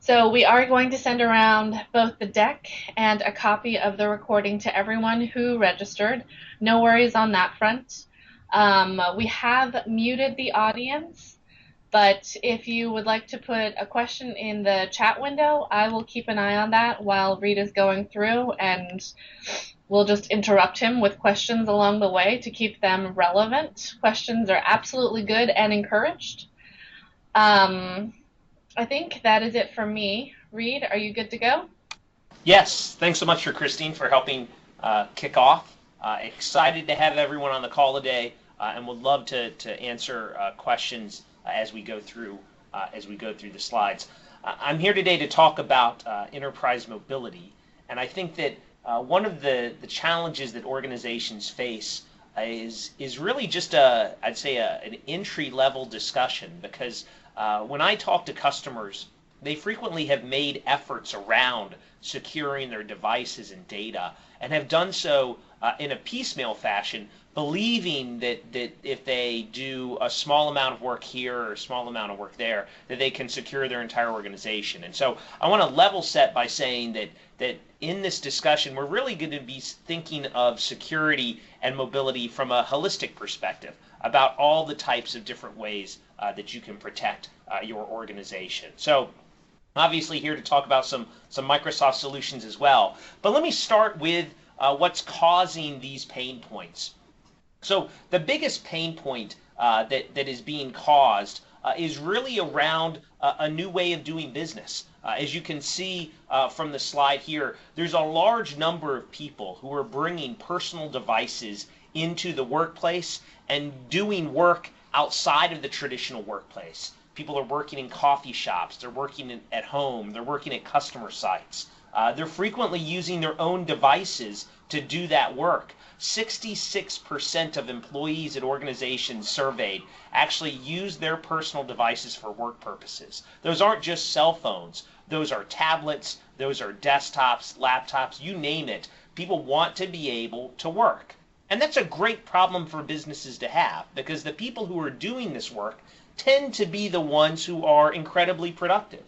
So we are going to send around both the deck and a copy of the recording to everyone who registered. No worries on that front. We have muted the audience, but if you would like to put a question in the chat window, I will keep an eye on that while Reed is going through, and we'll just interrupt him with questions along the way to keep them relevant. Questions are absolutely good and encouraged. I think that is it for me. Reed, are you good to go? Yes, thanks so much for Christine for helping kick off. Excited to have everyone on the call today, and would love to answer questions as we go through the slides. I'm here today to talk about enterprise mobility, and I think that one of the challenges that organizations face is really just I'd say an entry level discussion, because when I talk to customers, they frequently have made efforts around securing their devices and data, and have done so in a piecemeal fashion, believing that if they do a small amount of work here or a small amount of work there, that they can secure their entire organization. And so I want to level set by saying that in this discussion, we're really going to be thinking of security and mobility from a holistic perspective about all the types of different ways that you can protect your organization. So obviously here to talk about some Microsoft solutions as well. But let me start with what's causing these pain points. So the biggest pain point that is being caused is really around a new way of doing business. As you can see from the slide here, there's a large number of people who are bringing personal devices into the workplace and doing work outside of the traditional workplace. People are working in coffee shops, they're working at home, they're working at customer sites. They're frequently using their own devices to do that work. 66% of employees at organizations surveyed actually use their personal devices for work purposes. Those aren't just cell phones. Those are tablets, those are desktops, laptops, you name it. People want to be able to work. And that's a great problem for businesses to have, because the people who are doing this work tend to be the ones who are incredibly productive.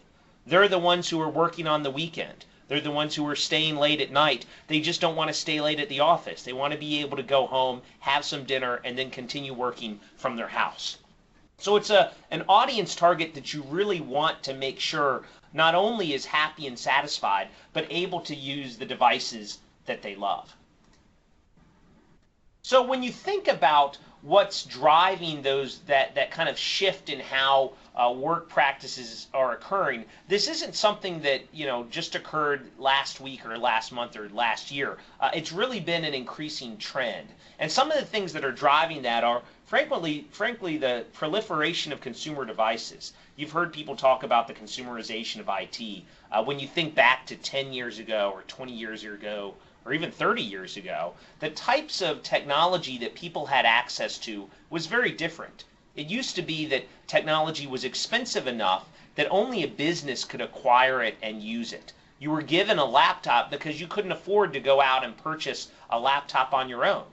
They're the ones who are working on the weekend. They're the ones who are staying late at night. They just don't want to stay late at the office. They want to be able to go home, have some dinner, and then continue working from their house. So it's an audience target that you really want to make sure not only is happy and satisfied, but able to use the devices that they love. So when you think about what's driving that kind of shift in how work practices are occurring, this isn't something that just occurred last week or last month or last year. It's really been an increasing trend, and some of the things that are driving that are frankly the proliferation of consumer devices. You've heard people talk about the consumerization of IT. When you think back to 10 years ago or 20 years ago, or even 30 years ago, the types of technology that people had access to was very different. It used to be that technology was expensive enough that only a business could acquire it and use it. You were given a laptop because you couldn't afford to go out and purchase a laptop on your own.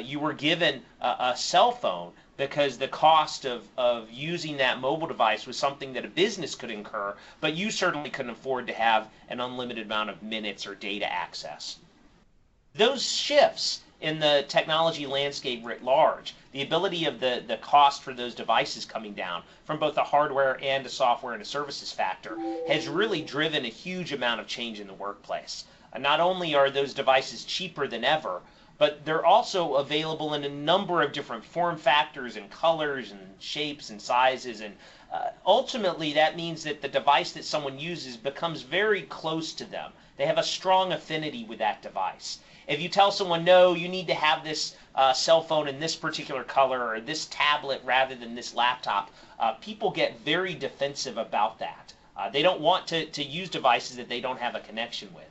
You were given a cell phone because the cost of using that mobile device was something that a business could incur, but you certainly couldn't afford to have an unlimited amount of minutes or data access. Those shifts in the technology landscape writ large, the ability of the cost for those devices coming down from both a hardware and a software and a services factor, has really driven a huge amount of change in the workplace. Not only are those devices cheaper than ever, but they're also available in a number of different form factors and colors and shapes and sizes, and ultimately that means that the device that someone uses becomes very close to them. They have a strong affinity with that device. If you tell someone, no, you need to have this cell phone in this particular color or this tablet rather than this laptop, people get very defensive about that. They don't want to use devices that they don't have a connection with.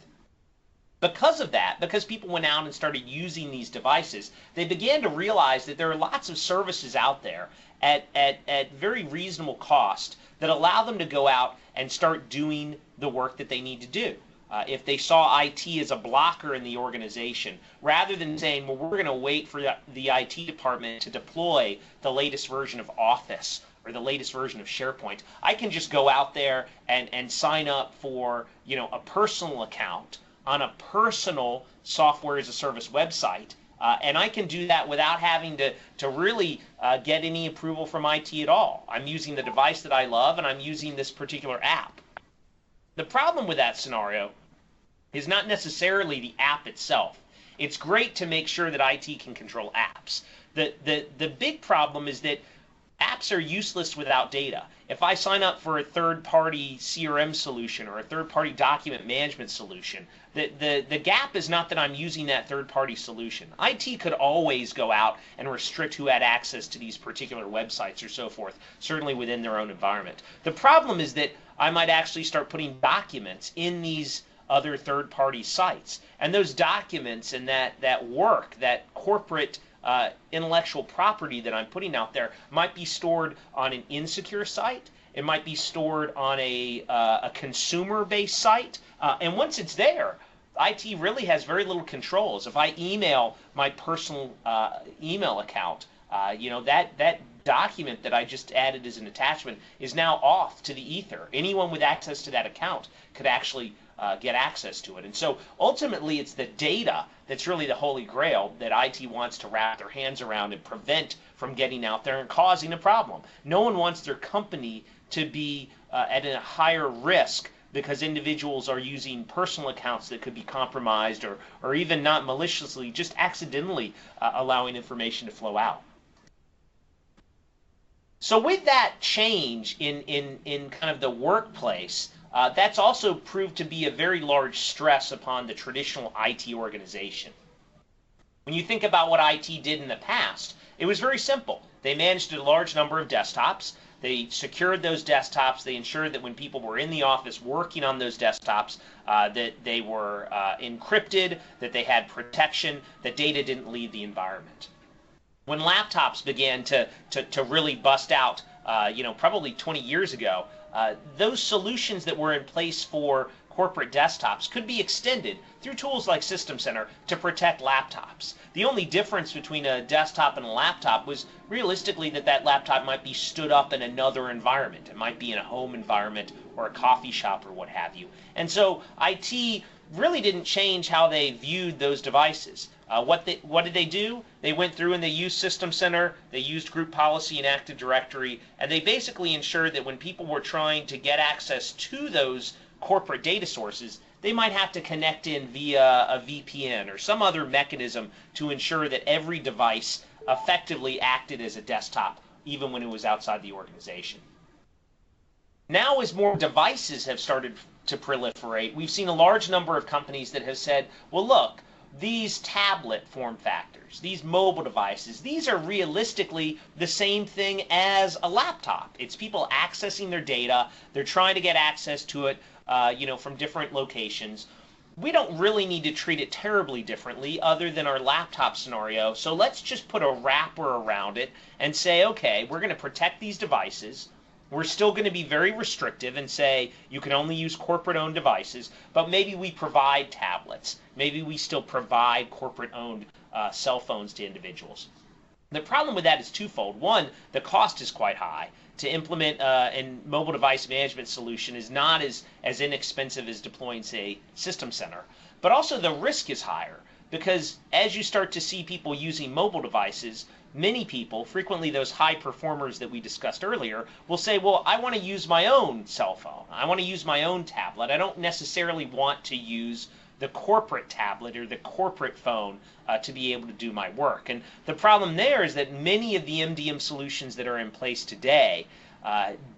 Because of that, because people went out and started using these devices, they began to realize that there are lots of services out there at very reasonable cost that allow them to go out and start doing the work that they need to do. If they saw IT as a blocker in the organization, rather than saying, well, we're going to wait for the IT department to deploy the latest version of Office, or the latest version of SharePoint. I can just go out there and sign up for, a personal account on a personal software as a service website. And I can do that without having to really get any approval from IT at all. I'm using the device that I love, and I'm using this particular app. The problem with that scenario is not necessarily the app itself. It's great to make sure that IT can control apps. The big problem is that apps are useless without data. If I sign up for a third-party CRM solution or a third-party document management solution, the gap is not that I'm using that third-party solution. IT could always go out and restrict who had access to these particular websites or so forth, certainly within their own environment. The problem is that I might actually start putting documents in these other third-party sites. And those documents and that work, that corporate intellectual property that I'm putting out there might be stored on an insecure site. It might be stored on a consumer-based site. And once it's there, IT really has very little controls. If I email my personal email account, that document that I just added as an attachment is now off to the ether. Anyone with access to that account could actually get access to it. And so ultimately it's the data that's really the holy grail that IT wants to wrap their hands around and prevent from getting out there and causing a problem. No one wants their company to be at a higher risk because individuals are using personal accounts that could be compromised or even not maliciously, just accidentally allowing information to flow out. So with that change in kind of the workplace, that's also proved to be a very large stress upon the traditional IT organization. When you think about what IT did in the past, it was very simple. They managed a large number of desktops. They secured those desktops. They ensured that when people were in the office working on those desktops, that they were encrypted, that they had protection, that data didn't leave the environment. When laptops began to really bust out, probably 20 years ago, those solutions that were in place for corporate desktops could be extended through tools like System Center to protect laptops. The only difference between a desktop and a laptop was realistically that laptop might be stood up in another environment. It might be in a home environment or a coffee shop or what have you. And so IT really didn't change how they viewed those devices. What did they do? They went through and they used System Center, they used group policy and Active Directory, and they basically ensured that when people were trying to get access to those corporate data sources, they might have to connect in via a VPN or some other mechanism to ensure that every device effectively acted as a desktop, even when it was outside the organization. Now, as more devices have started to proliferate, we've seen a large number of companies that have said, well, look, these tablet form factors, these mobile devices, these are realistically the same thing as a laptop. It's people accessing their data. They're trying to get access to it, from different locations. We don't really need to treat it terribly differently other than our laptop scenario. So let's just put a wrapper around it and say, okay, we're going to protect these devices. We're still going to be very restrictive and say you can only use corporate-owned devices, but maybe we provide tablets. Maybe we still provide corporate-owned cell phones to individuals. The problem with that is twofold. One, the cost is quite high. To implement a mobile device management solution is not as inexpensive as deploying, say, System Center. But also the risk is higher because as you start to see people using mobile devices, many people, frequently those high performers that we discussed earlier, will say, well, I want to use my own cell phone. I want to use my own tablet. I don't necessarily want to use the corporate tablet or the corporate phone to be able to do my work. And the problem there is that many of the MDM solutions that are in place today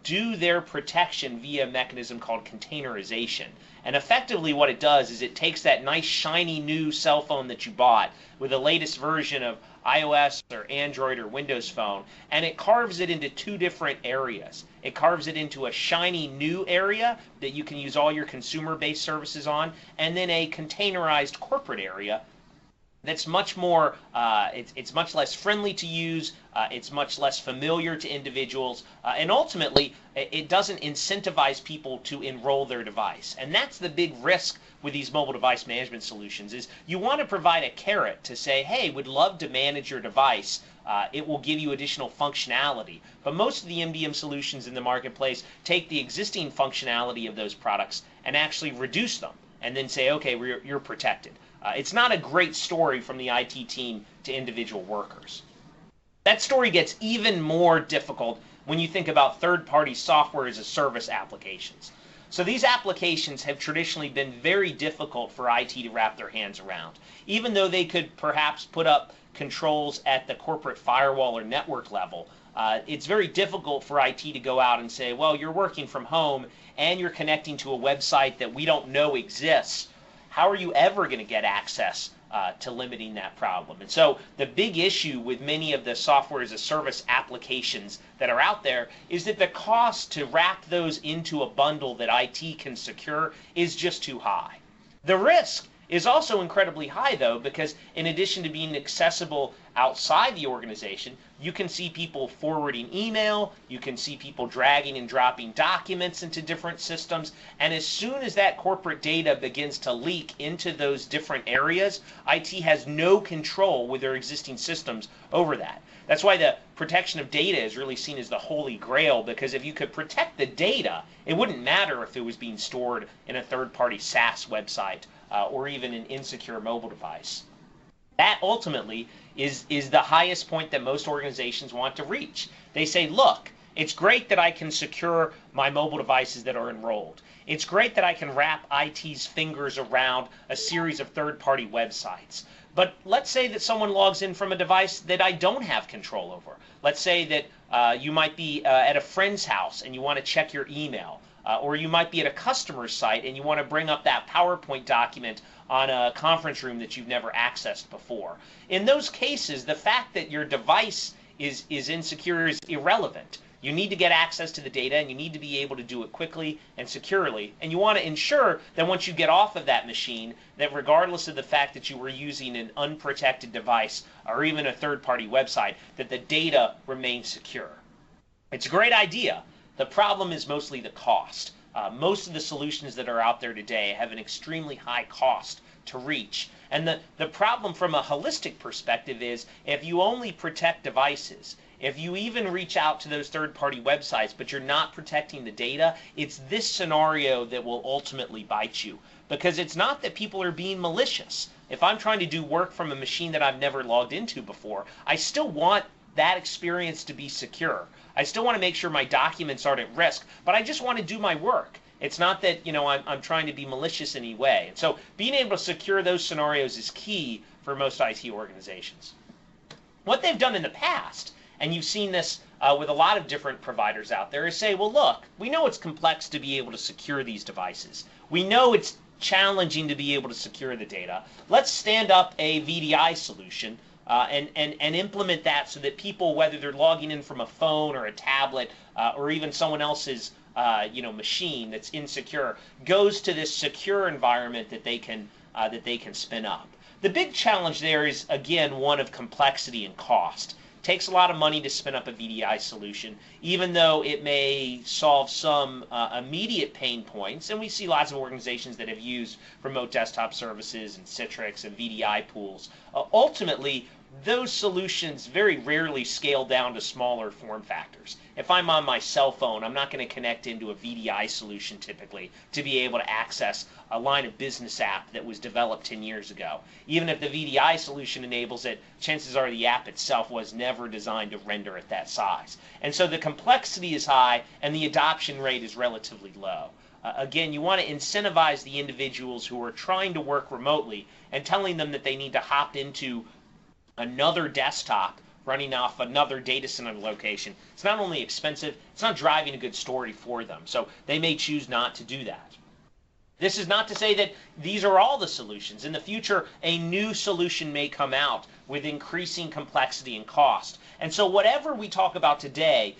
do their protection via a mechanism called containerization. And effectively what it does is it takes that nice shiny new cell phone that you bought with the latest version of iOS or Android or Windows Phone, and it carves it into two different areas. It carves it into a shiny new area that you can use all your consumer-based services on, and then a containerized corporate area that's much more, it's much less friendly to use, it's much less familiar to individuals, and ultimately it doesn't incentivize people to enroll their device. And that's the big risk with these mobile device management solutions, is you want to provide a carrot to say, hey, would love to manage your device. It will give you additional functionality. But most of the MDM solutions in the marketplace take the existing functionality of those products and actually reduce them and then say, okay, you're protected. It's not a great story from the IT team to individual workers. That story gets even more difficult when you think about third-party software as a service applications. So these applications have traditionally been very difficult for IT to wrap their hands around. Even though they could perhaps put up controls at the corporate firewall or network level, it's very difficult for IT to go out and say, well, you're working from home and you're connecting to a website that we don't know exists. How are you ever going to get access to limiting that problem? And so the big issue with many of the software as a service applications that are out there is that the cost to wrap those into a bundle that IT can secure is just too high. The risk is also incredibly high, though, because in addition to being accessible outside the organization, you can see people forwarding email, you can see people dragging and dropping documents into different systems, and as soon as that corporate data begins to leak into those different areas, IT has no control with their existing systems over that. That's why the protection of data is really seen as the holy grail, because if you could protect the data, it wouldn't matter if it was being stored in a third-party SaaS website or even an insecure mobile device. That ultimately is the highest point that most organizations want to reach. They say, look, it's great that I can secure my mobile devices that are enrolled. It's great that I can wrap IT's fingers around a series of third-party websites. But let's say that someone logs in from a device that I don't have control over. Let's say that you might be at a friend's house and you want to check your email. Or you might be at a customer's site and you want to bring up that PowerPoint document on a conference room that you've never accessed before. In those cases, the fact that your device is insecure is irrelevant. You need to get access to the data and you need to be able to do it quickly and securely. And you want to ensure that once you get off of that machine, that regardless of the fact that you were using an unprotected device or even a third-party website, that the data remains secure. It's a great idea. The problem is mostly the cost. Most of the solutions that are out there today have an extremely high cost to reach. And the problem from a holistic perspective is if you only protect devices, if you even reach out to those third-party websites, but you're not protecting the data, it's this scenario that will ultimately bite you. Because it's not that people are being malicious. If I'm trying to do work from a machine that I've never logged into before, I still want that experience to be secure. I still want to make sure my documents aren't at risk, but I just want to do my work. It's not that, I'm trying to be malicious in any way. And so being able to secure those scenarios is key for most IT organizations. What they've done in the past, and you've seen this with a lot of different providers out there, is say, well, look, we know it's complex to be able to secure these devices. We know it's challenging to be able to secure the data. Let's stand up a VDI solution and implement that so that people, whether they're logging in from a phone or a tablet or even someone else's machine that's insecure, goes to this secure environment that they can spin up. The big challenge there is, again, one of complexity and cost. It takes a lot of money to spin up a VDI solution, even though it may solve some immediate pain points. And we see lots of organizations that have used remote desktop services and Citrix and VDI pools. Ultimately, those solutions very rarely scale down to smaller form factors. If I'm on my cell phone, I'm not going to connect into a VDI solution typically to be able to access a line of business app that was developed 10 years ago. Even if the VDI solution enables it, chances are the app itself was never designed to render at that size. And so the complexity is high and the adoption rate is relatively low. Again, you want to incentivize the individuals who are trying to work remotely and telling them that they need to hop into another desktop running off another data center location. It's not only expensive, it's not driving a good story for them. So they may choose not to do that. This is not to say that these are all the solutions. In the future, a new solution may come out with increasing complexity and cost. And so whatever we talk about today,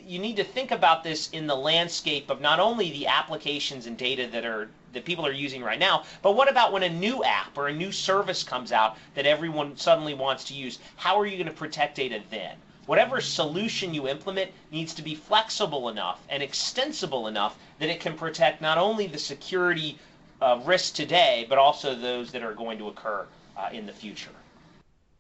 you need to think about this in the landscape of not only the applications and data that people are using right now, but what about when a new app or a new service comes out that everyone suddenly wants to use? How are you going to protect data then? Whatever solution you implement needs to be flexible enough and extensible enough that it can protect not only the security risks today, but also those that are going to occur in the future.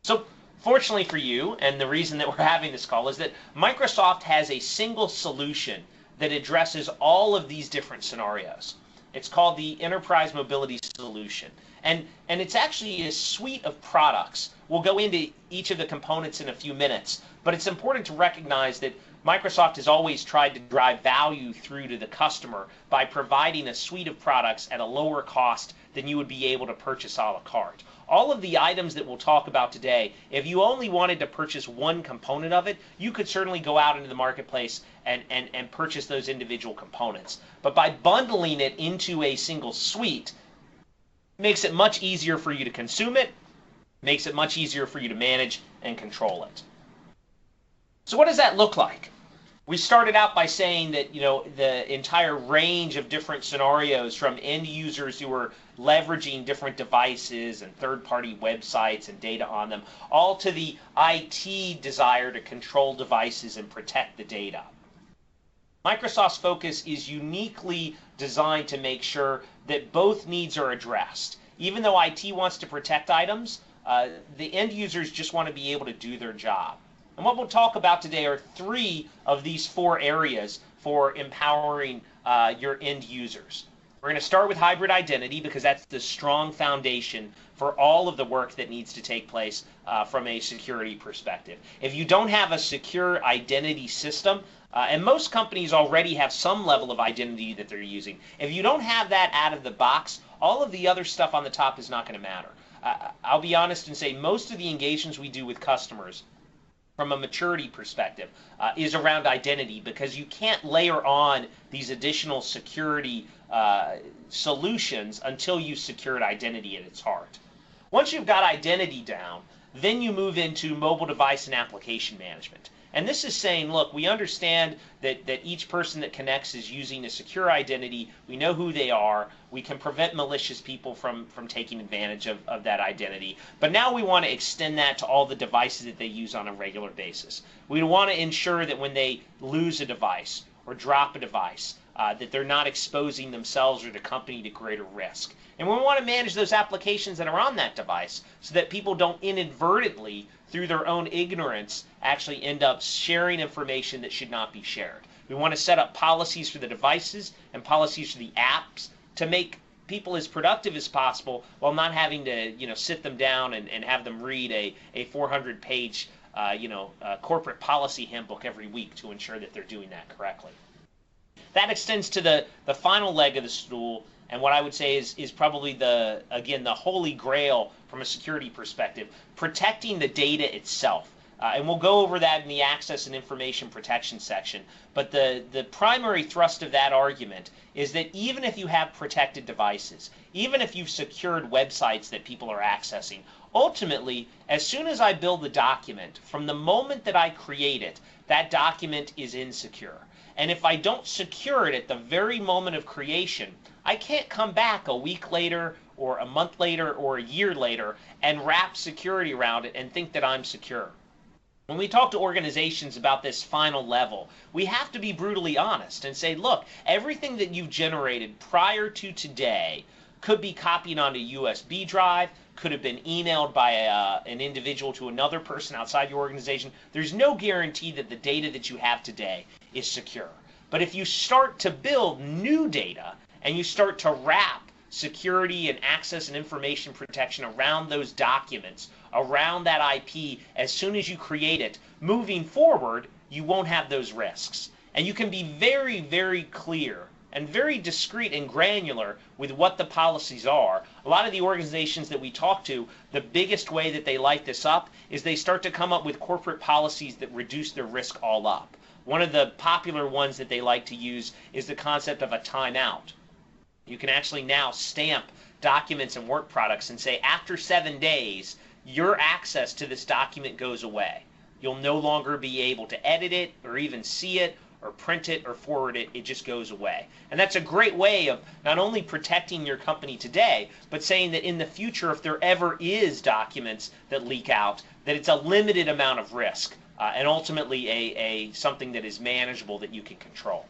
So fortunately for you, and the reason that we're having this call is that Microsoft has a single solution that addresses all of these different scenarios. It's called the Enterprise Mobility Solution. And it's actually a suite of products. We'll go into each of the components in a few minutes, but it's important to recognize that Microsoft has always tried to drive value through to the customer by providing a suite of products at a lower cost than you would be able to purchase a la carte. All of the items that we'll talk about today, if you only wanted to purchase one component of it, you could certainly go out into the marketplace and purchase those individual components. But by bundling it into a single suite, it makes it much easier for you to consume it, makes it much easier for you to manage and control it. So what does that look like? We started out by saying that, the entire range of different scenarios, from end users who are leveraging different devices and third-party websites and data on them, all to the IT desire to control devices and protect the data. Microsoft's focus is uniquely designed to make sure that both needs are addressed. Even though IT wants to protect items, the end users just want to be able to do their job. And what we'll talk about today are 3 of these 4 areas for empowering your end users. We're going to start with hybrid identity because that's the strong foundation for all of the work that needs to take place from a security perspective. If you don't have a secure identity system, and most companies already have some level of identity that they're using, if you don't have that out of the box, all of the other stuff on the top is not going to matter. I'll be honest and say most of the engagements we do with customers from a maturity perspective is around identity, because you can't layer on these additional security solutions until you've secured identity at its heart. Once you've got identity down, then you move into mobile device and application management. And this is saying, look, we understand that each person that connects is using a secure identity. We know who they are. We can prevent malicious people from taking advantage of that identity. But now we want to extend that to all the devices that they use on a regular basis. We want to ensure that when they lose a device or drop a device, that they're not exposing themselves or the company to greater risk. And we want to manage those applications that are on that device so that people don't inadvertently, through their own ignorance, actually end up sharing information that should not be shared. We want to set up policies for the devices and policies for the apps to make people as productive as possible while not having to sit them down and have them read a 400-page corporate policy handbook every week to ensure that they're doing that correctly. That extends to the final leg of the stool, and what I would say is probably the holy grail from a security perspective, protecting the data itself. And we'll go over that in the access and information protection section. But the primary thrust of that argument is that even if you have protected devices, even if you've secured websites that people are accessing, ultimately, as soon as I build the document, from the moment that I create it, that document is insecure. And if I don't secure it at the very moment of creation, I can't come back a week later or a month later or a year later and wrap security around it and think that I'm secure. When we talk to organizations about this final level, we have to be brutally honest and say, look, everything that you've generated prior to today could be copied onto a USB drive, could have been emailed by an individual to another person outside your organization. There's no guarantee that the data that you have today is secure. But if you start to build new data and you start to wrap security and access and information protection around those documents, around that IP, as soon as you create it, moving forward, you won't have those risks. And you can be very, very clear and very discreet and granular with what the policies are. A lot of the organizations that we talk to, the biggest way that they light this up is they start to come up with corporate policies that reduce their risk all up. One of the popular ones that they like to use is the concept of a timeout. You can actually now stamp documents and work products and say, after 7 days, your access to this document goes away. You'll no longer be able to edit it or even see it or print it or forward it, it just goes away. And that's a great way of not only protecting your company today, but saying that in the future, if there ever is documents that leak out, that it's a limited amount of risk, and ultimately a something that is manageable that you can control.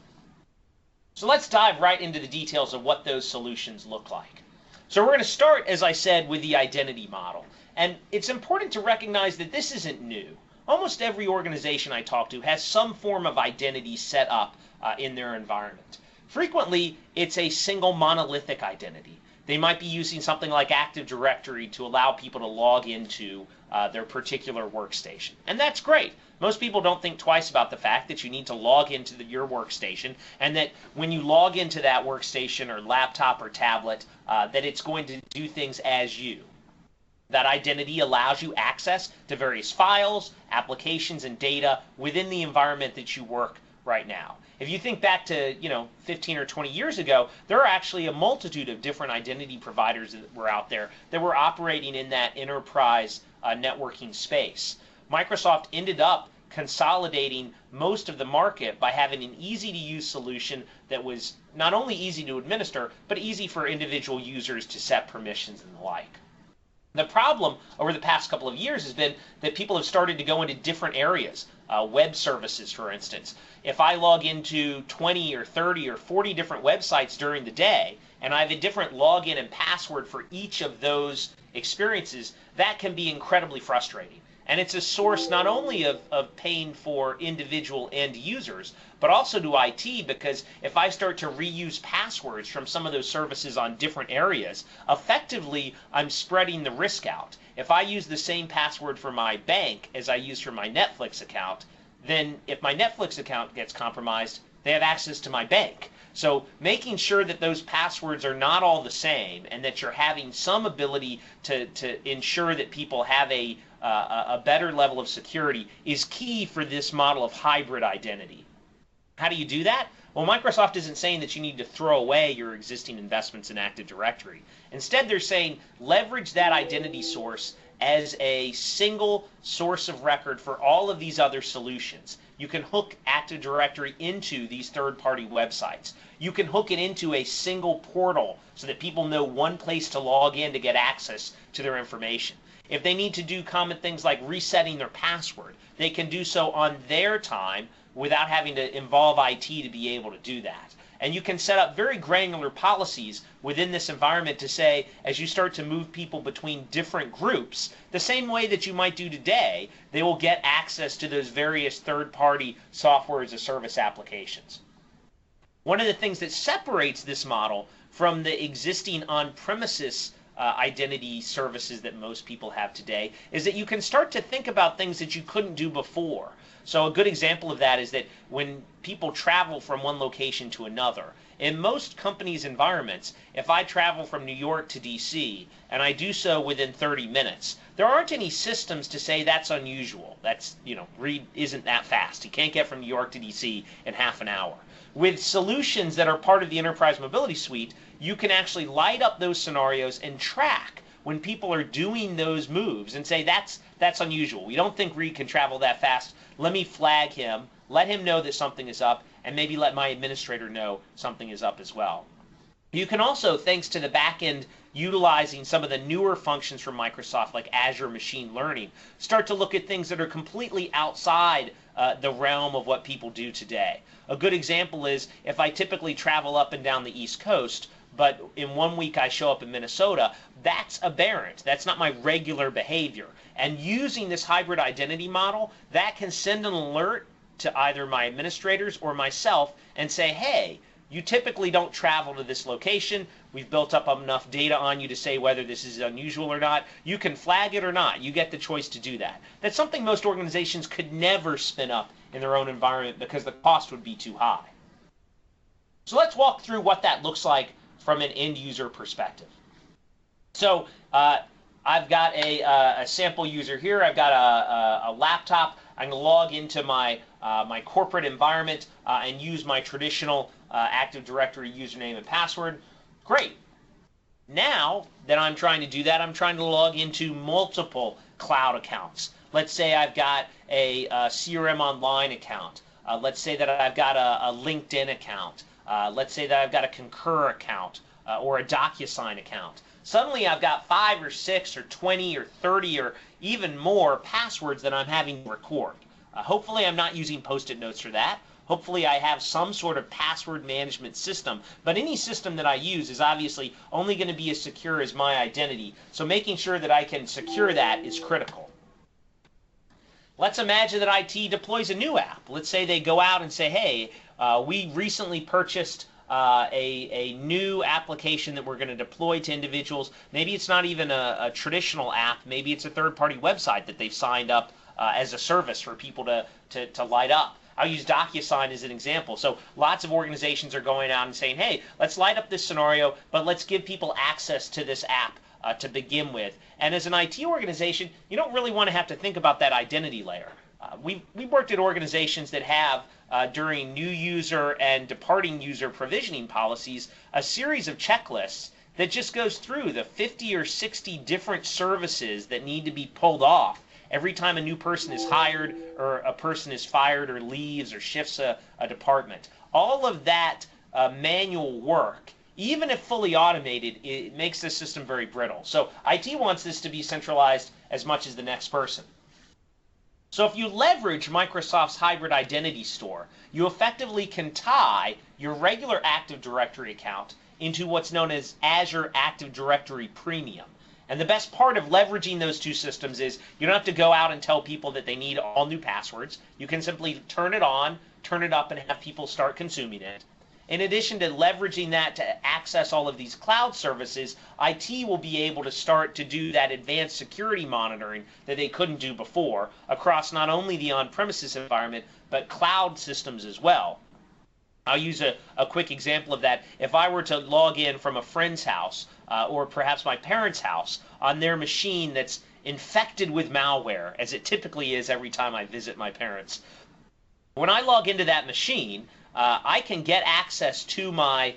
So let's dive right into the details of what those solutions look like. So we're going to start, as I said, with the identity model. And it's important to recognize that this isn't new. Almost every organization I talk to has some form of identity set up in their environment. Frequently, it's a single monolithic identity. They might be using something like Active Directory to allow people to log into their particular workstation. And that's great. Most people don't think twice about the fact that you need to log into your workstation, and that when you log into that workstation or laptop or tablet, that it's going to do things as you. That identity allows you access to various files, applications, and data within the environment that you work right now. If you think back to 15 or 20 years ago, there are actually a multitude of different identity providers that were out there that were operating in that enterprise networking space. Microsoft ended up consolidating most of the market by having an easy-to-use solution that was not only easy to administer, but easy for individual users to set permissions and the like. The problem over the past couple of years has been that people have started to go into different areas, web services, for instance. If I log into 20 or 30 or 40 different websites during the day, and I have a different login and password for each of those experiences, that can be incredibly frustrating. And it's a source not only of pain for individual end users, but also to IT, because if I start to reuse passwords from some of those services on different areas, effectively I'm spreading the risk out. If I use the same password for my bank as I use for my Netflix account, then if my Netflix account gets compromised, they have access to my bank. So making sure that those passwords are not all the same and that you're having some ability to ensure that people have a better level of security is key for this model of hybrid identity. How do you do that? Well, Microsoft isn't saying that you need to throw away your existing investments in Active Directory. Instead, they're saying leverage that identity source as a single source of record for all of these other solutions. You can hook Active Directory into these third-party websites. You can hook it into a single portal so that people know one place to log in to get access to their information. If they need to do common things like resetting their password, they can do so on their time without having to involve IT to be able to do that. And you can set up very granular policies within this environment to say, as you start to move people between different groups, the same way that you might do today, they will get access to those various third-party software as a service applications. One of the things that separates this model from the existing on-premises identity services that most people have today is that you can start to think about things that you couldn't do before. So a good example of that is that when people travel from one location to another, in most companies' environments, if I travel from New York to DC and I do so within 30 minutes, there aren't any systems to say that's unusual. That's, Reed isn't that fast. He can't get from New York to DC in half an hour. With solutions that are part of the Enterprise Mobility Suite, you can actually light up those scenarios and track when people are doing those moves and say that's unusual. We don't think Reed can travel that fast. Let me flag him, let him know that something is up, and maybe let my administrator know something is up as well. You can also, thanks to the back end, utilizing some of the newer functions from Microsoft like Azure Machine Learning, start to look at things that are completely outside the realm of what people do today. A good example is if I typically travel up and down the East Coast, but in 1 week I show up in Minnesota, that's aberrant. That's not my regular behavior. And using this hybrid identity model, that can send an alert to either my administrators or myself and say, hey, you typically don't travel to this location. We've built up enough data on you to say whether this is unusual or not. You can flag it or not. You get the choice to do that. That's something most organizations could never spin up in their own environment because the cost would be too high. So let's walk through what that looks like from an end user perspective. So I've got a sample user here. I've got a laptop. I'm going to log into my corporate environment and use my traditional Active Directory username and password. Great. Now that I'm trying to do that, I'm trying to log into multiple cloud accounts. Let's say I've got a CRM Online account. Let's say that I've got a LinkedIn account. Let's say that I've got a Concur account or a DocuSign account. Suddenly I've got 5 or 6 or 20 or 30 or even more passwords that I'm having to record. Hopefully I'm not using Post-it notes for that. Hopefully I have some sort of password management system, but any system that I use is obviously only going to be as secure as my identity, so making sure that I can secure that is critical. Let's imagine that IT deploys a new app. Let's say they go out and say, hey, we recently purchased a new application that we're going to deploy to individuals. Maybe it's not even a traditional app. Maybe it's a third-party website that they've signed up as a service for people to light up. I'll use DocuSign as an example. So lots of organizations are going out and saying, hey, let's light up this scenario, but let's give people access to this app to begin with. And as an IT organization, you don't really want to have to think about that identity layer. We've worked at organizations that have, during new user and departing user provisioning policies, a series of checklists that just goes through the 50 or 60 different services that need to be pulled off every time a new person is hired or a person is fired or leaves or shifts a department. All of that manual work, even if fully automated, it makes the system very brittle. So IT wants this to be centralized as much as the next person. So if you leverage Microsoft's hybrid identity store, you effectively can tie your regular Active Directory account into what's known as Azure Active Directory Premium. And the best part of leveraging those two systems is you don't have to go out and tell people that they need all new passwords. You can simply turn it on, turn it up, and have people start consuming it. In addition to leveraging that to access all of these cloud services, IT will be able to start to do that advanced security monitoring that they couldn't do before across not only the on-premises environment, but cloud systems as well. I'll use a quick example of that. If I were to log in from a friend's house or perhaps my parents' house on their machine that's infected with malware, as it typically is every time I visit my parents, when I log into that machine, I can get access to my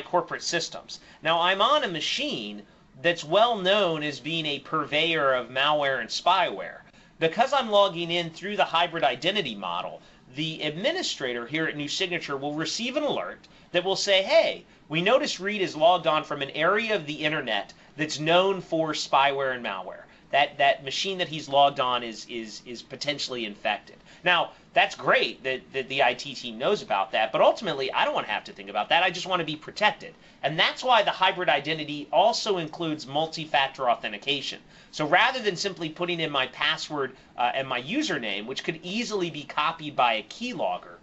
corporate systems. Now, I'm on a machine that's well known as being a purveyor of malware and spyware. Because I'm logging in through the hybrid identity model, the administrator here at New Signature will receive an alert that will say, hey, we notice Reed is logged on from an area of the internet that's known for spyware and malware. That machine that he's logged on is potentially infected. Now, that's great that the IT team knows about that, but ultimately, I don't want to have to think about that. I just want to be protected. And that's why the hybrid identity also includes multi-factor authentication. So rather than simply putting in my password and my username, which could easily be copied by a keylogger,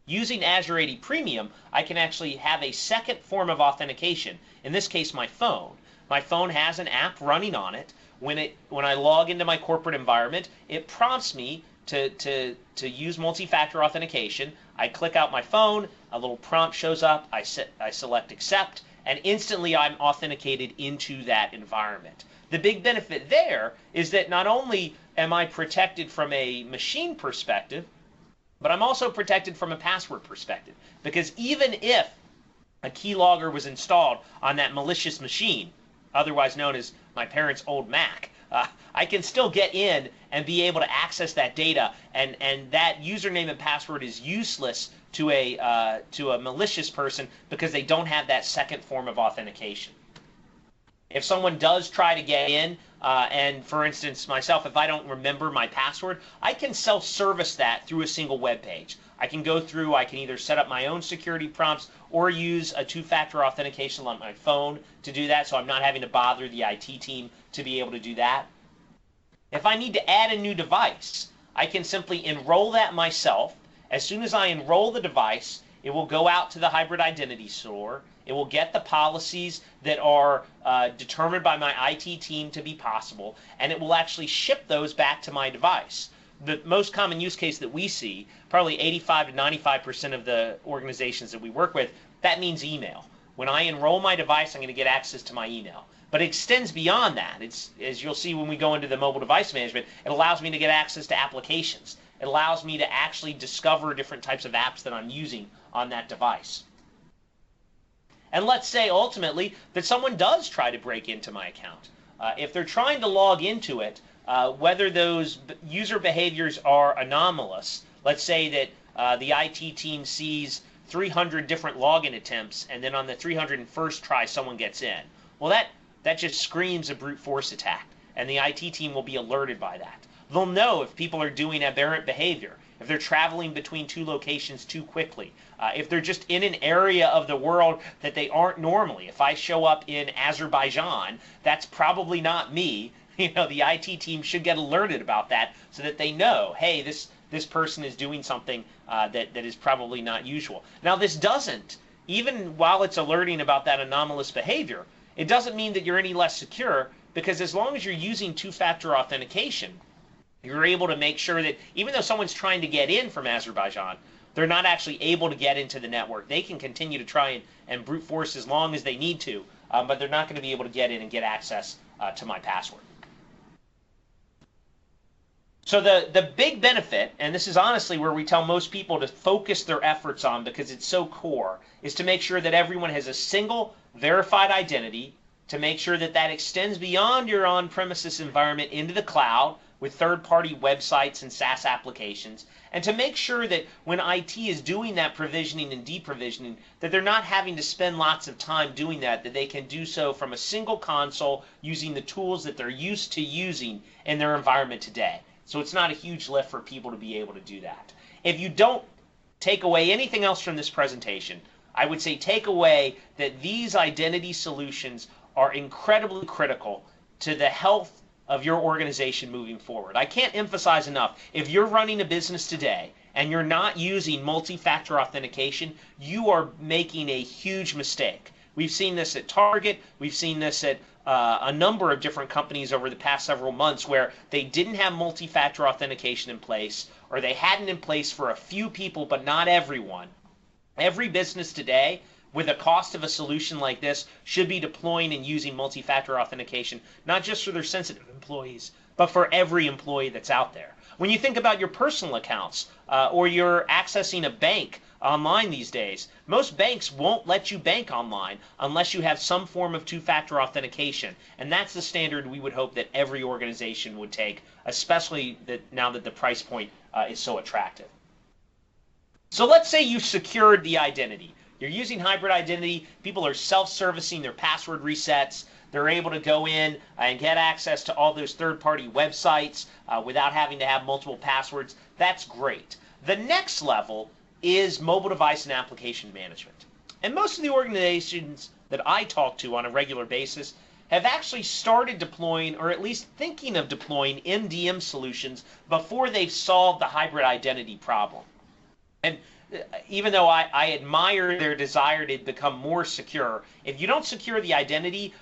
using Azure AD Premium, I can actually have a second form of authentication, in this case, my phone. My phone has an app running on it. When I log into my corporate environment, it prompts me to use multi-factor authentication. I click out my phone, a little prompt shows up, I select accept, and instantly I'm authenticated into that environment. The big benefit there is that not only am I protected from a machine perspective, but I'm also protected from a password perspective. Because even if a keylogger was installed on that malicious machine, otherwise known as my parents' old Mac, I can still get in and be able to access that data, and that username and password is useless to a malicious person because they don't have that second form of authentication. If someone does try to get in, and for instance, myself, if I don't remember my password, I can self-service that through a single web page. I can go through, I can either set up my own security prompts or use a two-factor authentication on my phone to do that, so I'm not having to bother the IT team to be able to do that. If I need to add a new device, I can simply enroll that myself. As soon as I enroll the device, it will go out to the hybrid identity store. It will get the policies that are determined by my IT team to be possible, and it will actually ship those back to my device. The most common use case that we see, probably 85 to 95% of the organizations that we work with, that means email. When I enroll my device, I'm going to get access to my email. But it extends beyond that. It's, as you'll see when we go into the mobile device management, it allows me to get access to applications. It allows me to actually discover different types of apps that I'm using on that device. And let's say ultimately that someone does try to break into my account. If they're trying to log into it, whether those user behaviors are anomalous, Let's say that the IT team sees 300 different login attempts, and then on the 301st try, someone gets in. Well, that just screams a brute force attack, and the IT team will be alerted by that. They'll know if people are doing aberrant behavior, if they're traveling between two locations too quickly, if they're just in an area of the world that they aren't normally. If I show up in Azerbaijan, that's probably not me. The IT team should get alerted about that so that they know, hey, this person is doing something that is probably not usual. Now, this doesn't, even while it's alerting about that anomalous behavior, it doesn't mean that you're any less secure, because as long as you're using two-factor authentication, you're able to make sure that even though someone's trying to get in from Azerbaijan, they're not actually able to get into the network. They can continue to try and brute force as long as they need to, but they're not going to be able to get in and get access to my password. So the big benefit, and this is honestly where we tell most people to focus their efforts on because it's so core, is to make sure that everyone has a single verified identity, to make sure that that extends beyond your on-premises environment into the cloud with third-party websites and SaaS applications, and to make sure that when IT is doing that provisioning and deprovisioning, that they're not having to spend lots of time doing that they can do so from a single console using the tools that they're used to using in their environment today. So it's not a huge lift for people to be able to do that. If you don't take away anything else from this presentation, I would say take away that these identity solutions are incredibly critical to the health of your organization moving forward. I can't emphasize enough, if you're running a business today and you're not using multi-factor authentication, you are making a huge mistake. We've seen this at Target, we've seen this at a number of different companies over the past several months where they didn't have multi-factor authentication in place, or they had it in place for a few people but not everyone. Every business today with a cost of a solution like this should be deploying and using multi-factor authentication, not just for their sensitive employees, but for every employee that's out there. When you think about your personal accounts or you're accessing a bank online these days, most banks won't let you bank online unless you have some form of two-factor authentication. And that's the standard we would hope that every organization would take, especially now that the price point is so attractive. So let's say you've secured the identity. You're using hybrid identity. People are self-servicing their password resets. They're able to go in and get access to all those third-party websites without having to have multiple passwords. That's great. The next level is mobile device and application management. And most of the organizations that I talk to on a regular basis have actually started deploying, or at least thinking of deploying, MDM solutions before they've solved the hybrid identity problem. And even though I admire their desire to become more secure, if you don't secure the identity,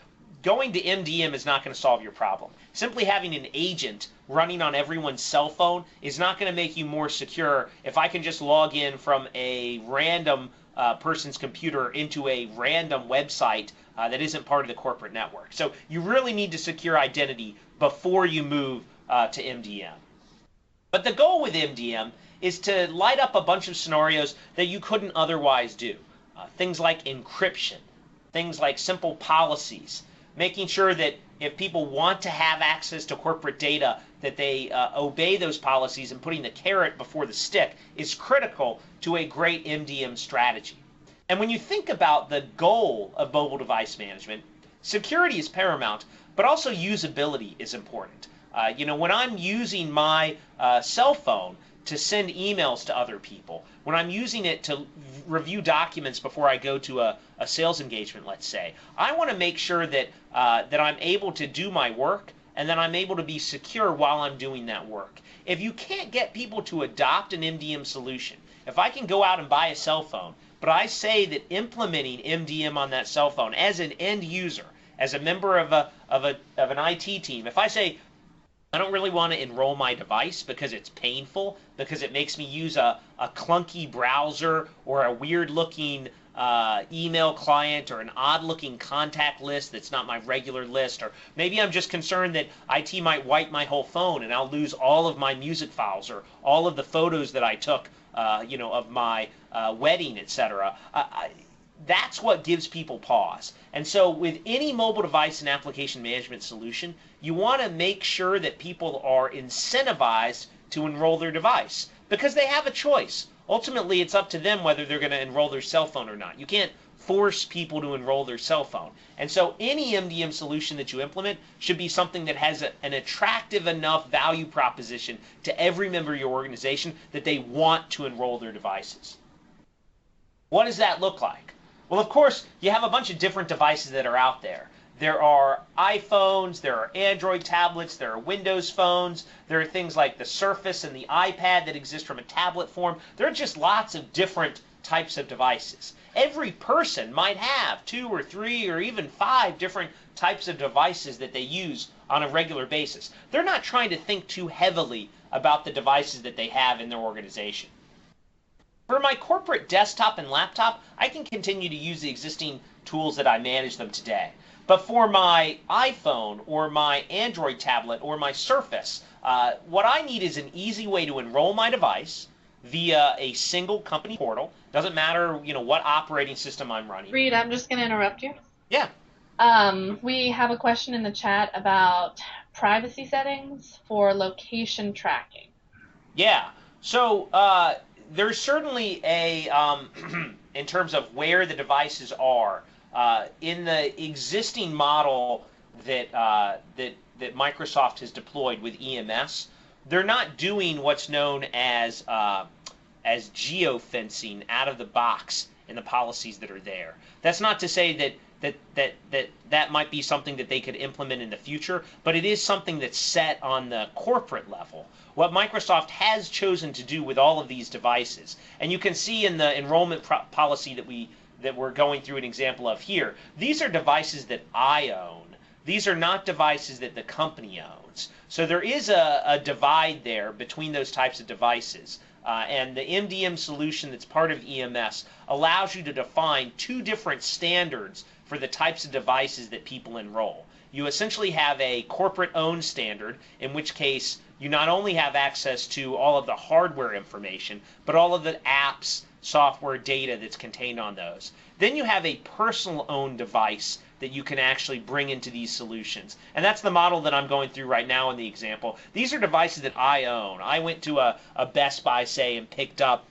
going to MDM is not going to solve your problem. Simply having an agent running on everyone's cell phone is not going to make you more secure if I can just log in from a random person's computer into a random website that isn't part of the corporate network. So you really need to secure identity before you move to MDM. But the goal with MDM is to light up a bunch of scenarios that you couldn't otherwise do. Things like encryption, things like simple policies, making sure that if people want to have access to corporate data, that they obey those policies, and putting the carrot before the stick is critical to a great MDM strategy. And when you think about the goal of mobile device management, security is paramount, but also usability is important. When I'm using my cell phone to send emails to other people, when I'm using it to review documents before I go to a sales engagement, let's say, I want to make sure that I'm able to do my work and that I'm able to be secure while I'm doing that work. If you can't get people to adopt an MDM solution, if I can go out and buy a cell phone, but I say that implementing MDM on that cell phone as an end user, as a member of an IT team, if I say, I don't really want to enroll my device because it's painful, because it makes me use a clunky browser or a weird-looking email client or an odd-looking contact list that's not my regular list, or maybe I'm just concerned that IT might wipe my whole phone and I'll lose all of my music files or all of the photos that I took, of my wedding, etc. That's what gives people pause. And so with any mobile device and application management solution, you want to make sure that people are incentivized to enroll their device. because they have a choice. Ultimately, it's up to them whether they're going to enroll their cell phone or not. You can't force people to enroll their cell phone. And so any MDM solution that you implement should be something that has an attractive enough value proposition to every member of your organization that they want to enroll their devices. What does that look like? Well, of course, you have a bunch of different devices that are out there. There are iPhones, there are Android tablets, there are Windows phones, there are things like the Surface and the iPad that exist from a tablet form. There are just lots of different types of devices. Every person might have 2 or 3 or even 5 different types of devices that they use on a regular basis. They're not trying to think too heavily about the devices that they have in their organization. For my corporate desktop and laptop, I can continue to use the existing tools that I manage them today. But for my iPhone or my Android tablet or my Surface, what I need is an easy way to enroll my device via a single company portal. Doesn't matter, what operating system I'm running. Reed, I'm just going to interrupt you. Yeah. We have a question in the chat about privacy settings for location tracking. Yeah. So there's certainly a, in terms of where the devices are, in the existing model that Microsoft has deployed with EMS, they're not doing what's known as geofencing out of the box in the policies that are there. That's not to say that might be something that they could implement in the future, but it is something that's set on the corporate level. What Microsoft has chosen to do with all of these devices, and you can see in the enrollment policy that we're going through an example of here, these are devices that I own. These are not devices that the company owns. So there is a divide there between those types of devices. And the MDM solution that's part of EMS allows you to define 2 different standards for the types of devices that people enroll. You essentially have a corporate-owned standard, in which case you not only have access to all of the hardware information, but all of the apps, software, data that's contained on those. Then you have a personal-owned device that you can actually bring into these solutions. And that's the model that I'm going through right now in the example. These are devices that I own. I went to a Best Buy, say, and picked up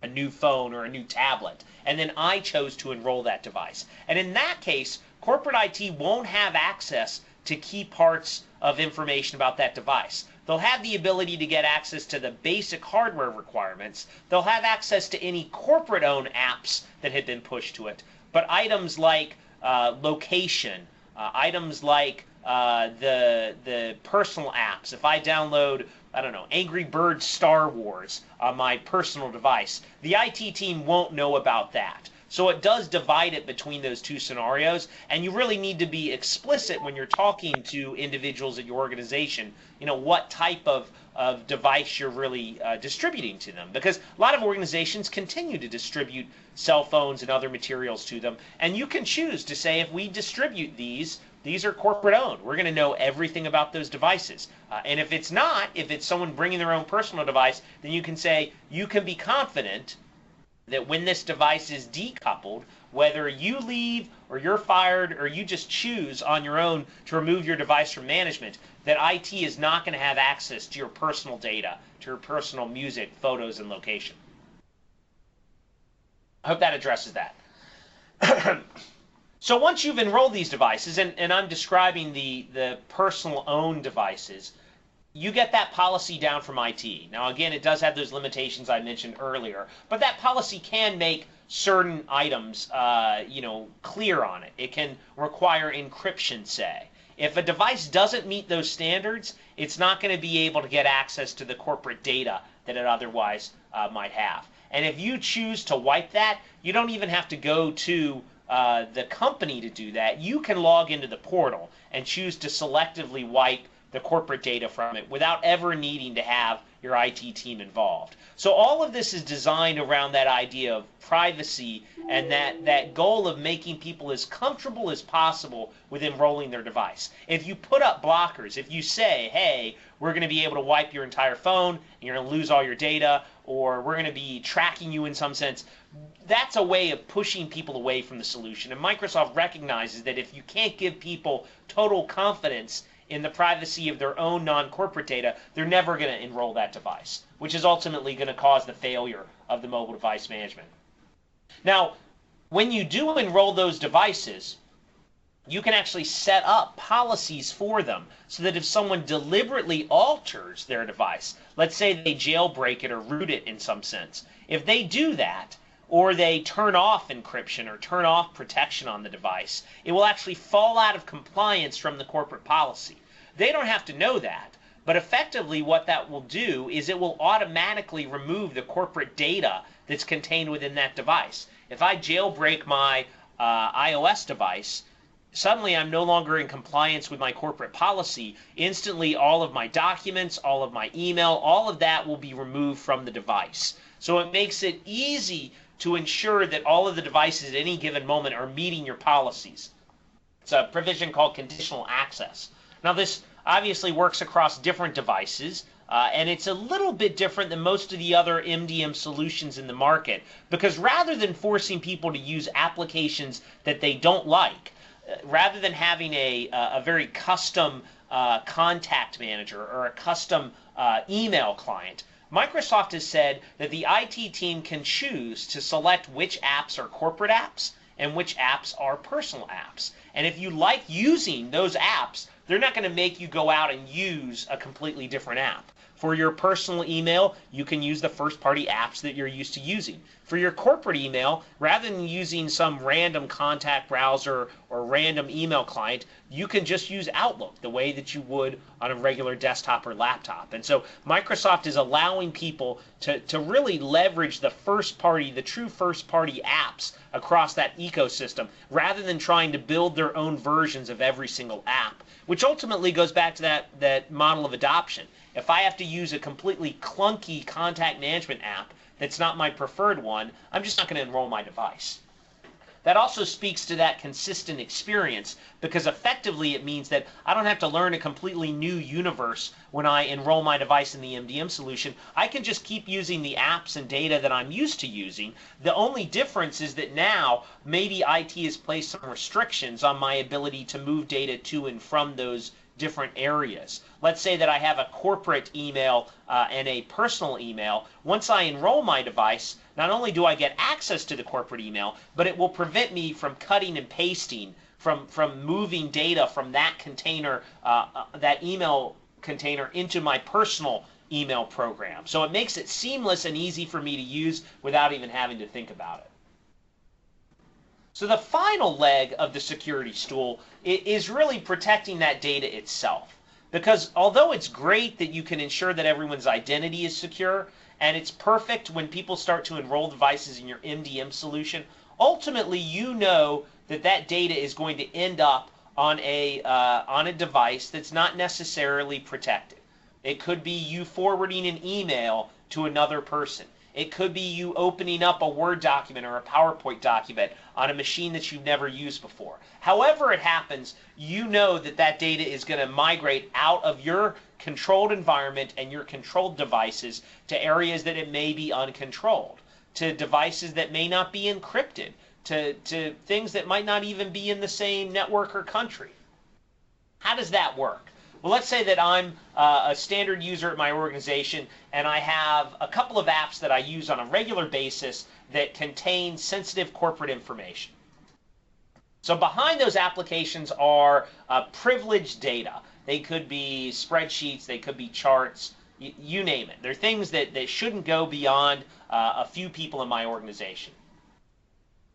a new phone or a new tablet, and then I chose to enroll that device. And in that case, corporate IT won't have access to key parts of information about that device. They'll have the ability to get access to the basic hardware requirements. They'll have access to any corporate-owned apps that had been pushed to it. But items like location, items like the personal apps. If I download, I don't know, Angry Birds Star Wars on my personal device, the IT team won't know about that. So it does divide it between those 2 scenarios, and you really need to be explicit when you're talking to individuals at your organization, what type of device you're really distributing to them. Because a lot of organizations continue to distribute cell phones and other materials to them, and you can choose to say, if we distribute these are corporate owned. We're going to know everything about those devices. And if it's not, if it's someone bringing their own personal device, then you can say, you can be confident that when this device is decoupled, whether you leave or you're fired or you just choose on your own to remove your device from management, that IT is not going to have access to your personal data, to your personal music, photos, and location. I hope that addresses that. So once you've enrolled these devices, and I'm describing the personal owned devices, you get that policy down from IT. Now, again, it does have those limitations I mentioned earlier, but that policy can make certain items, clear on it. It can require encryption, say. If a device doesn't meet those standards, it's not going to be able to get access to the corporate data that it otherwise might have. And if you choose to wipe that, you don't even have to go to the company to do that. You can log into the portal and choose to selectively wipe the corporate data from it without ever needing to have your IT team involved. So all of this is designed around that idea of privacy and that goal of making people as comfortable as possible with enrolling their device. If you put up blockers, if you say, hey, we're going to be able to wipe your entire phone, and you're going to lose all your data, or we're going to be tracking you in some sense, that's a way of pushing people away from the solution. And Microsoft recognizes that if you can't give people total confidence in the privacy of their own non-corporate data, they're never going to enroll that device, which is ultimately going to cause the failure of the mobile device management. Now, when you do enroll those devices, you can actually set up policies for them so that if someone deliberately alters their device, let's say they jailbreak it or root it in some sense, if they do that, or they turn off encryption or turn off protection on the device, it will actually fall out of compliance from the corporate policy. They don't have to know that, but effectively what that will do is it will automatically remove the corporate data that's contained within that device. If I jailbreak my iOS device, suddenly I'm no longer in compliance with my corporate policy. Instantly, all of my documents, all of my email, all of that will be removed from the device. So it makes it easy to ensure that all of the devices at any given moment are meeting your policies. It's a provision called Conditional Access. Now, this obviously works across different devices, and it's a little bit different than most of the other MDM solutions in the market, because rather than forcing people to use applications that they don't like, rather than having a very custom contact manager or a custom email client, Microsoft has said that the IT team can choose to select which apps are corporate apps and which apps are personal apps. And if you like using those apps, they're not going to make you go out and use a completely different app. For your personal email, you can use the first-party apps that you're used to using. For your corporate email, rather than using some random contact browser or random email client, you can just use Outlook the way that you would on a regular desktop or laptop. And so Microsoft is allowing people to really leverage the first-party, the true first-party apps across that ecosystem, rather than trying to build their own versions of every single app, which ultimately goes back to that model of adoption. If I have to use a completely clunky contact management app that's not my preferred one, I'm just not going to enroll my device. That also speaks to that consistent experience, because effectively it means that I don't have to learn a completely new universe when I enroll my device in the MDM solution. I can just keep using the apps and data that I'm used to using. The only difference is that now maybe IT has placed some restrictions on my ability to move data to and from those different areas. Let's say that I have a corporate email and a personal email. Once I enroll my device, not only do I get access to the corporate email, but it will prevent me from cutting and pasting, from moving data from that container, that email container, into my personal email program. So it makes it seamless and easy for me to use without even having to think about it. So the final leg of the security stool is really protecting that data itself. Because although it's great that you can ensure that everyone's identity is secure, and it's perfect when people start to enroll devices in your MDM solution, ultimately you know that that data is going to end up on a device that's not necessarily protected. It could be you forwarding an email to another person. It could be you opening up a Word document or a PowerPoint document on a machine that you've never used before. However it happens, you know that that data is going to migrate out of your controlled environment and your controlled devices to areas that it may be uncontrolled, to devices that may not be encrypted, to things that might not even be in the same network or country. How does that work? Well, let's say that I'm a standard user at my organization and I have a couple of apps that I use on a regular basis that contain sensitive corporate information. So behind those applications are privileged data. They could be spreadsheets, they could be charts, you name it. They're things that shouldn't go beyond a few people in my organization.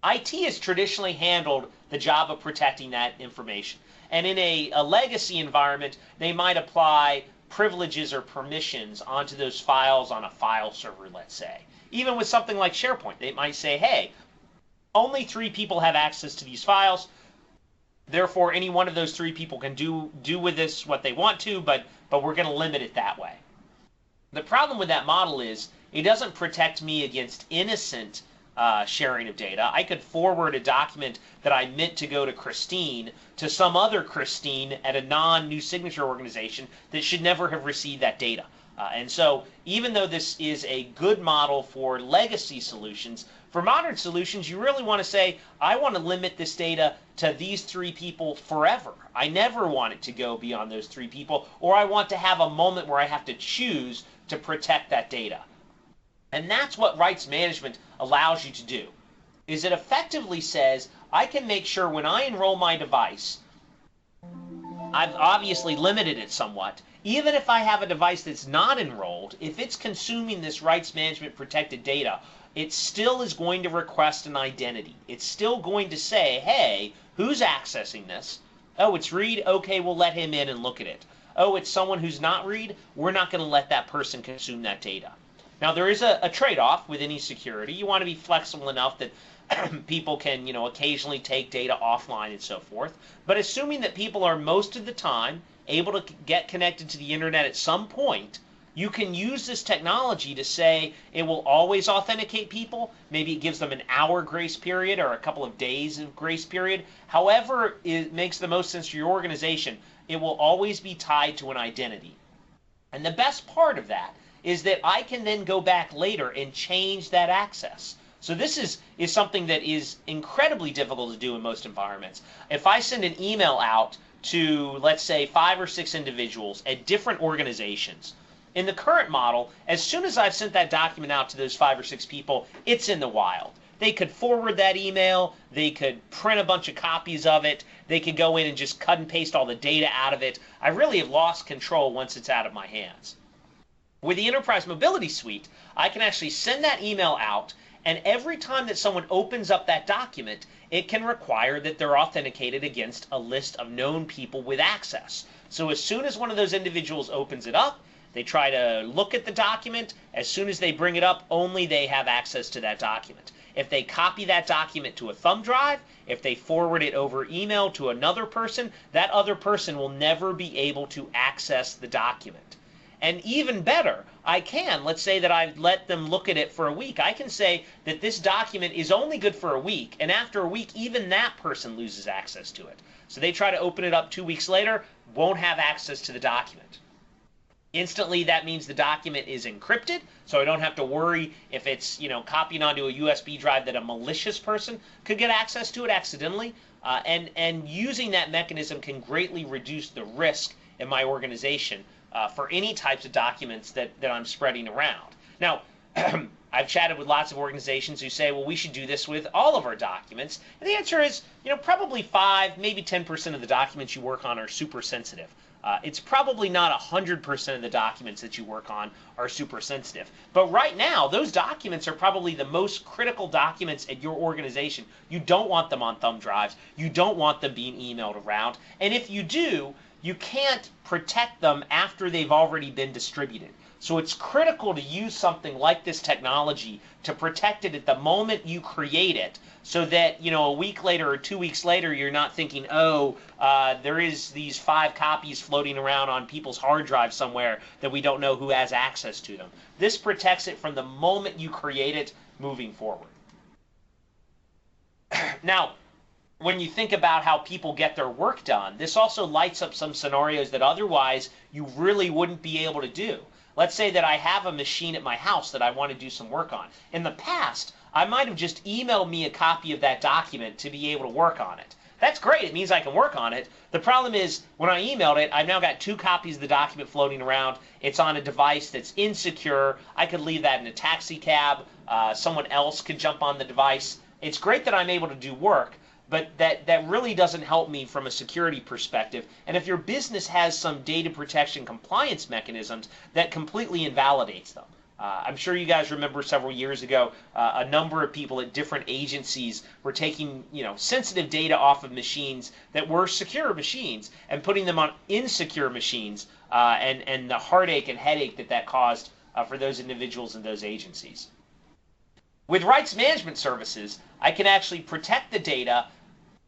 IT has traditionally handled the job of protecting that information. And in a legacy environment, they might apply privileges or permissions onto those files on a file server, let's say. Even with something like SharePoint, they might say, hey, only 3 people have access to these files. Therefore, any one of those 3 people can do with this what they want to, but we're going to limit it that way. The problem with that model is it doesn't protect me against innocent sharing of data. I could forward a document that I meant to go to Christine to some other Christine at a non-new signature organization that should never have received that data. And so even though this is a good model for legacy solutions, For modern solutions, you really want to say, I want to limit this data to these 3 people forever. I never want it to go beyond those 3 people, or I want to have a moment where I have to choose to protect that data. And that's what rights management allows you to do, is it effectively says, I can make sure when I enroll my device, I've obviously limited it somewhat. Even if I have a device that's not enrolled, if it's consuming this rights management protected data, it still is going to request an identity. It's still going to say, hey, who's accessing this? Oh, it's Reed. Okay, we'll let him in and look at it. Oh, it's someone who's not Reed. We're not going to let that person consume that data. Now, there is a trade-off with any security. You want to be flexible enough that people can, occasionally take data offline and so forth. But assuming that people are most of the time able to get connected to the internet at some point, you can use this technology to say it will always authenticate people. Maybe it gives them an hour grace period or a couple of days of grace period. However it makes the most sense for your organization, it will always be tied to an identity. And the best part of that is that I can then go back later and change that access. So this is something that is incredibly difficult to do in most environments. If I send an email out to, let's say, 5 or 6 individuals at different organizations, in the current model, as soon as I've sent that document out to those 5 or 6 people, it's in the wild. They could forward that email, they could print a bunch of copies of it, they could go in and just cut and paste all the data out of it. I really have lost control once it's out of my hands. With the Enterprise Mobility Suite, I can actually send that email out, and every time that someone opens up that document, it can require that they're authenticated against a list of known people with access. So as soon as one of those individuals opens it up, they try to look at the document. As soon as they bring it up, only they have access to that document. If they copy that document to a thumb drive, if they forward it over email to another person, that other person will never be able to access the document. And even better, let's say that I let them look at it for a week. I can say that this document is only good for a week, and after a week, even that person loses access to it. So they try to open it up 2 weeks later, won't have access to the document. Instantly, that means the document is encrypted, so I don't have to worry if it's, copied onto a USB drive that a malicious person could get access to it accidentally. And using that mechanism can greatly reduce the risk in my organization for any types of documents that I'm spreading around. Now, I've chatted with lots of organizations who say, well, we should do this with all of our documents. And the answer is, probably 5, maybe 10% of the documents you work on are super sensitive. It's probably not 100% of the documents that you work on are super sensitive. But right now, those documents are probably the most critical documents at your organization. You don't want them on thumb drives. You don't want them being emailed around. And if you do, you can't protect them after they've already been distributed. So it's critical to use something like this technology to protect it at the moment you create it, so that, a week later or 2 weeks later, you're not thinking, there is these 5 copies floating around on people's hard drive somewhere that we don't know who has access to them. This protects it from the moment you create it moving forward. Now, when you think about how people get their work done, this also lights up some scenarios that otherwise you really wouldn't be able to do. Let's say that I have a machine at my house that I want to do some work on. In the past, I might have just emailed me a copy of that document to be able to work on it. That's great. It means I can work on it. The problem is, when I emailed it, I've now got 2 copies of the document floating around. It's on a device that's insecure. I could leave that in a taxi cab. Someone else could jump on the device. It's great that I'm able to do work, but that really doesn't help me from a security perspective. And if your business has some data protection compliance mechanisms, that completely invalidates them. I'm sure you guys remember several years ago, a number of people at different agencies were taking, sensitive data off of machines that were secure machines and putting them on insecure machines, and the heartache and headache that caused for those individuals and those agencies. With rights management services, I can actually protect the data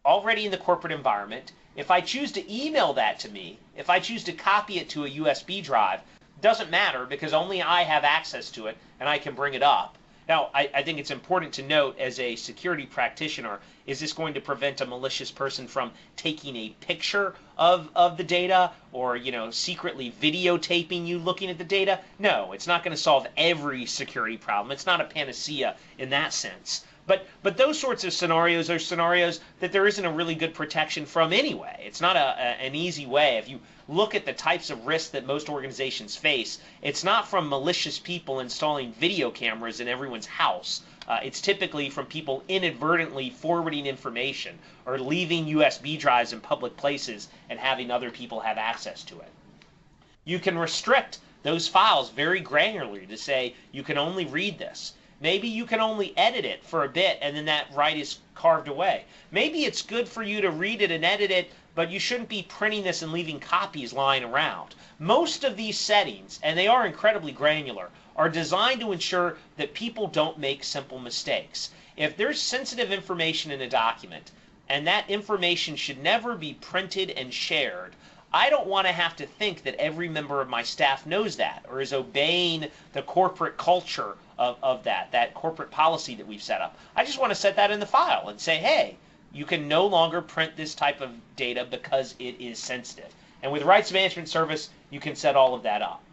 already in the corporate environment. If I choose to email that to me, if I choose to copy it to a USB drive, doesn't matter because only I have access to it and I can bring it up. Now, I think it's important to note as a security practitioner, is this going to prevent a malicious person from taking a picture of the data or, secretly videotaping you looking at the data? No, it's not going to solve every security problem. It's not a panacea in that sense. But those sorts of scenarios are scenarios that there isn't a really good protection from anyway. It's not an easy way. If you look at the types of risks that most organizations face, it's not from malicious people installing video cameras in everyone's house. It's typically from people inadvertently forwarding information or leaving USB drives in public places and having other people have access to it. You can restrict those files very granularly to say you can only read this. Maybe you can only edit it for a bit and then that right is carved away. Maybe it's good for you to read it and edit it, but you shouldn't be printing this and leaving copies lying around. Most of these settings, and they are incredibly granular, are designed to ensure that people don't make simple mistakes. If there's sensitive information in a document, and that information should never be printed and shared, I don't want to have to think that every member of my staff knows that or is obeying the corporate culture of that corporate policy that we've set up. I just want to set that in the file and say, hey, you can no longer print this type of data because it is sensitive. And with Rights Management Service, you can set all of that up.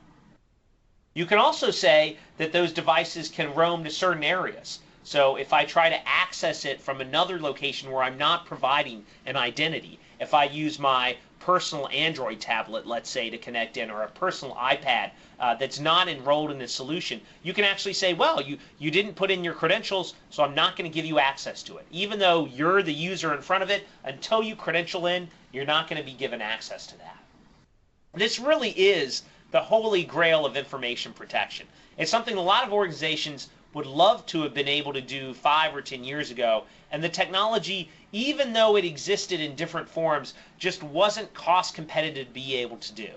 You can also say that those devices can roam to certain areas. So if I try to access it from another location where I'm not providing an identity, if I use my personal Android tablet, let's say, to connect in, or a personal iPad that's not enrolled in this solution, you can actually say, well, you didn't put in your credentials, so I'm not going to give you access to it. Even though you're the user in front of it, until you credential in, you're not going to be given access to that. This really is the holy grail of information protection. It's something a lot of organizations would love to have been able to do 5 or 10 years ago, and the technology, even though it existed in different forms, just wasn't cost competitive to be able to do.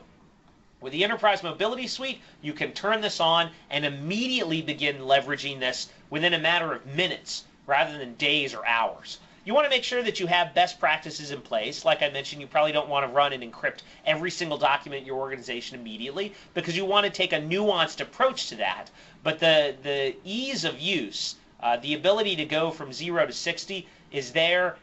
With the Enterprise Mobility Suite, you can turn this on and immediately begin leveraging this within a matter of minutes rather than days or hours. You want to make sure that you have best practices in place. Like I mentioned, you probably don't want to run and encrypt every single document in your organization immediately because you want to take a nuanced approach to that. But the ease of use, the ability to go from 0 to 60 is there.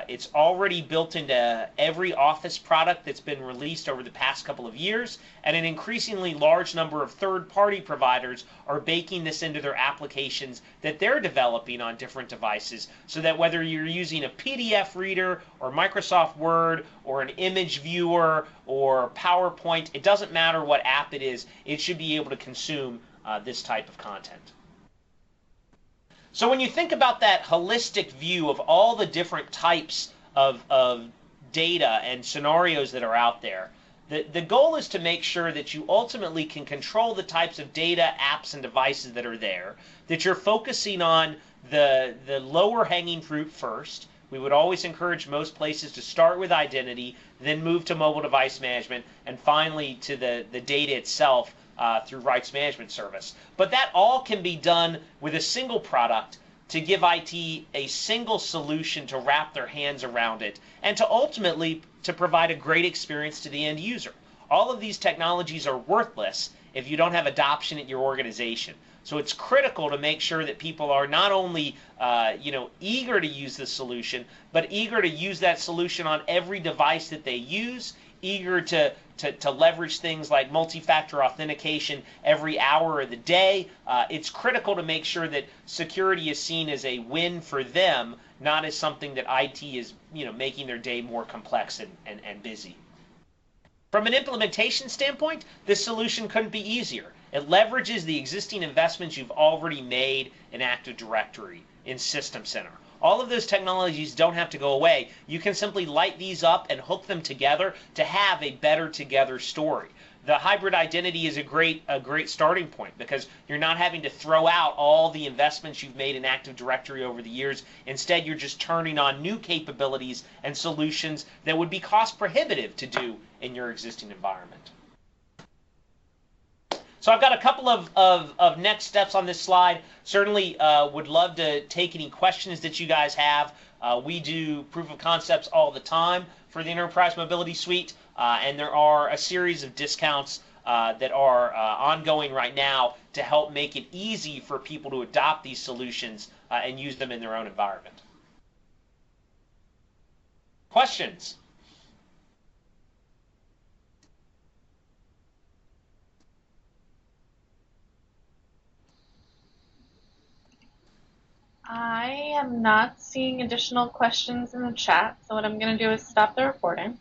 It's already built into every Office product that's been released over the past couple of years, and an increasingly large number of third-party providers are baking this into their applications that they're developing on different devices, so that whether you're using a PDF reader or Microsoft Word or an image viewer or PowerPoint, it doesn't matter what app it is, it should be able to consume this type of content. So when you think about that holistic view of all the different types of data and scenarios that are out there, the goal is to make sure that you ultimately can control the types of data, apps, and devices that are there, that you're focusing on the lower hanging fruit first. We would always encourage most places to start with identity, then move to mobile device management, and finally to the data itself through Rights Management Service. But that all can be done with a single product to give IT a single solution to wrap their hands around it and to ultimately to provide a great experience to the end user. All of these technologies are worthless if you don't have adoption at your organization. So it's critical to make sure that people are not only eager to use the solution, but eager to use that solution on every device that they use, eager to leverage things like multi-factor authentication every hour of the day. It's critical to make sure that security is seen as a win for them, not as something that IT is making their day more complex and busy. From an implementation standpoint, this solution couldn't be easier. It leverages the existing investments you've already made in Active Directory, in System Center. All of those technologies don't have to go away. You can simply light these up and hook them together to have a better together story. The hybrid identity is a great starting point because you're not having to throw out all the investments you've made in Active Directory over the years. Instead, you're just turning on new capabilities and solutions that would be cost prohibitive to do in your existing environment. So I've got a couple of next steps on this slide. Certainly would love to take any questions that you guys have. We do proof of concepts all the time for the Enterprise Mobility Suite, and there are a series of discounts that are ongoing right now to help make it easy for people to adopt these solutions and use them in their own environment. Questions? I am not seeing additional questions in the chat, so what I'm going to do is stop the recording.